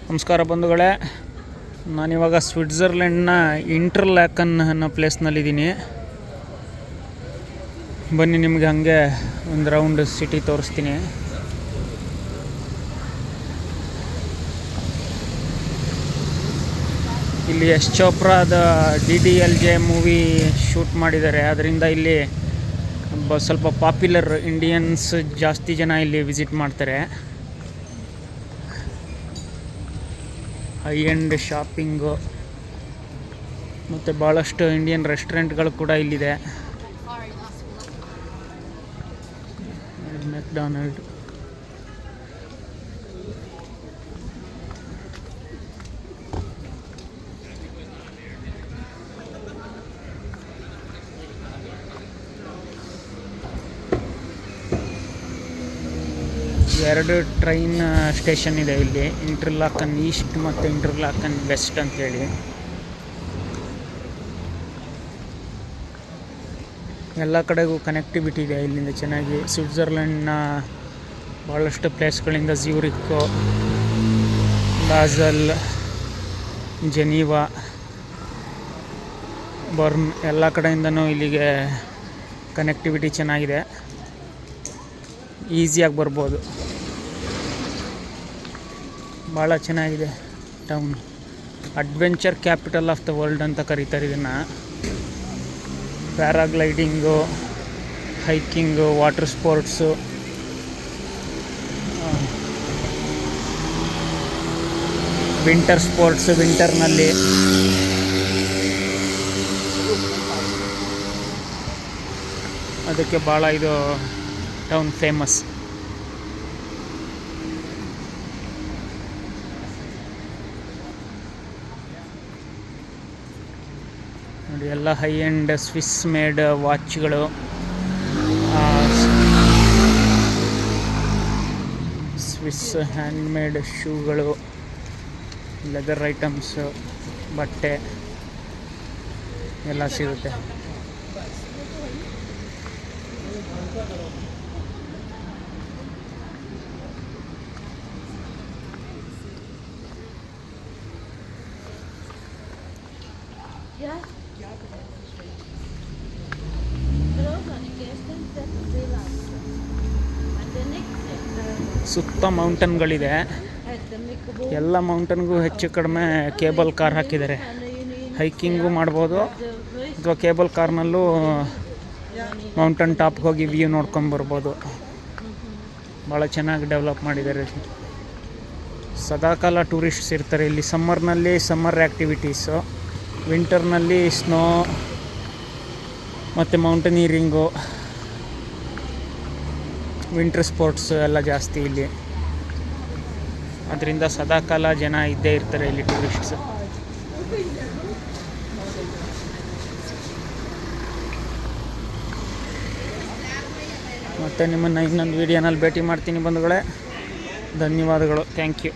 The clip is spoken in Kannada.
ನಮಸ್ಕಾರ ಬಂಧುಗಳೇ, ನಾನಿವಾಗ ಸ್ವಿಟ್ಜರ್ಲೆಂಡ್ನ ಇಂಟರ್ಲ್ಯಾಕನ್ ಅನ್ನೋ ಪ್ಲೇಸ್ನಲ್ಲಿದ್ದೀನಿ. ಬನ್ನಿ ನಿಮಗೆ ಹಾಗೆ ಒಂದು ರೌಂಡ್ ಸಿಟಿ ತೋರಿಸ್ತೀನಿ. ಇಲ್ಲಿ ಯಶ್ ಚೋಪ್ರಾದ DDLJ ಮೂವಿ ಶೂಟ್ ಮಾಡಿದ್ದಾರೆ. ಅದರಿಂದ ಇಲ್ಲಿ ಸ್ವಲ್ಪ ಪಾಪ್ಯುಲರ್ ಇಂಡಿಯನ್ಸ್ ಜಾಸ್ತಿ ಜನ ಇಲ್ಲಿ ವಿಸಿಟ್ ಮಾಡ್ತಾರೆ. ಹೈ ಎಂಡ್ ಶಾಪಿಂಗು ಮತ್ತು ಭಾಳಷ್ಟು ಇಂಡಿಯನ್ ರೆಸ್ಟೋರೆಂಟ್ಗಳು ಕೂಡ ಇಲ್ಲಿದೆ. ಮೆಕ್ಡೊನಾಲ್ಡ್, ಎರಡು ಟ್ರೈನ್ ಸ್ಟೇಷನ್ ಇದೆ ಇಲ್ಲಿ, ಇಂಟರ್ಲಾಕನ್ ಈಸ್ಟ್ ಮತ್ತು ಇಂಟರ್ಲಾಕನ್ ವೆಸ್ಟ್ ಅಂತೇಳಿ. ಎಲ್ಲ ಕಡೆಗೂ ಕನೆಕ್ಟಿವಿಟಿ ಇದೆ ಇಲ್ಲಿಂದ ಚೆನ್ನಾಗಿ. ಸ್ವಿಟ್ಜರ್ಲೆಂಡ್ನ ಭಾಳಷ್ಟು ಪ್ಲೇಸ್ಗಳಿಂದ ಜ್ಯೂರಿಕ್ಕು, ಬಾಸಲ್, ಜೆನೀವಾ, ಬರ್ನ್ ಎಲ್ಲ ಕಡೆಯಿಂದನೂ ಇಲ್ಲಿಗೆ ಕನೆಕ್ಟಿವಿಟಿ ಚೆನ್ನಾಗಿದೆ. ಈಸಿಯಾಗಿ ಬರ್ಬೋದು. ಭಾಳ ಚೆನ್ನಾಗಿದೆ town. Adventure capital of the world ಅಂತ ಕರೀತಾರೆ ಇದನ್ನು. Paragliding, hiking, water sports, winter sports, ವಿಂಟರ್ನಲ್ಲಿ ಅದಕ್ಕೆ ಭಾಳ ಇದು ಟೌನ್ ಫೇಮಸ್. ನೋಡಿ, ಎಲ್ಲ ಹೈ ಎಂಡ್ ಸ್ವಿಸ್ ಮೇಡ್ ವಾಚ್ಗಳು, ಸ್ವಿಸ್ ಹ್ಯಾಂಡ್ ಮೇಡ್ ಶೂಗಳು, ಲೆದರ್ ಐಟಮ್ಸು, ಬಟ್ಟೆ ಎಲ್ಲ ಸಿಗುತ್ತೆ. ಸುತ್ತ ಮೌಂಟನ್ಗಳಿದೆ. ಎಲ್ಲ ಮೌಂಟನ್ಗೂ ಹೆಚ್ಚು ಕಡಿಮೆ ಕೇಬಲ್ ಕಾರ್ ಹಾಕಿದ್ದಾರೆ. ಹೈಕಿಂಗು ಮಾಡ್ಬೋದು ಅಥವಾ ಕೇಬಲ್ ಕಾರ್ನಲ್ಲೂ ಮೌಂಟನ್ ಟಾಪ್ಗೆ ಹೋಗಿ ವ್ಯೂ ನೋಡ್ಕೊಂಬರ್ಬೋದು. ಭಾಳ ಚೆನ್ನಾಗಿ ಡೆವಲಪ್ ಮಾಡಿದ್ದಾರೆ. ಸದಾಕಾಲ ಟೂರಿಸ್ಟ್ಸ್ ಇರ್ತಾರೆ ಇಲ್ಲಿ. ಸಮ್ಮರ್ನಲ್ಲಿ ಸಮ್ಮರ್ ಆ್ಯಕ್ಟಿವಿಟೀಸು, ವಿಂಟರ್ನಲ್ಲಿ ಸ್ನೋ ಮತ್ತು ಮೌಂಟನೀರಿಂಗು, ವಿಂಟರ್ ಸ್ಪೋರ್ಟ್ಸ್ ಎಲ್ಲ ಜಾಸ್ತಿ ಇಲ್ಲಿ. ಅದರಿಂದ ಸದಾಕಾಲ ಜನ ಇದ್ದೇ ಇರ್ತಾರೆ ಇಲ್ಲಿ ಟೂರಿಸ್ಟ್ಸ್. ಮತ್ತು ನಿಮ್ಮನ್ನು ಇನ್ನೊಂದು ವೀಡಿಯೋನಲ್ಲಿ ಭೇಟಿ ಮಾಡ್ತೀನಿ ಬಂಧುಗಳೇ. ಧನ್ಯವಾದಗಳು. Thank you.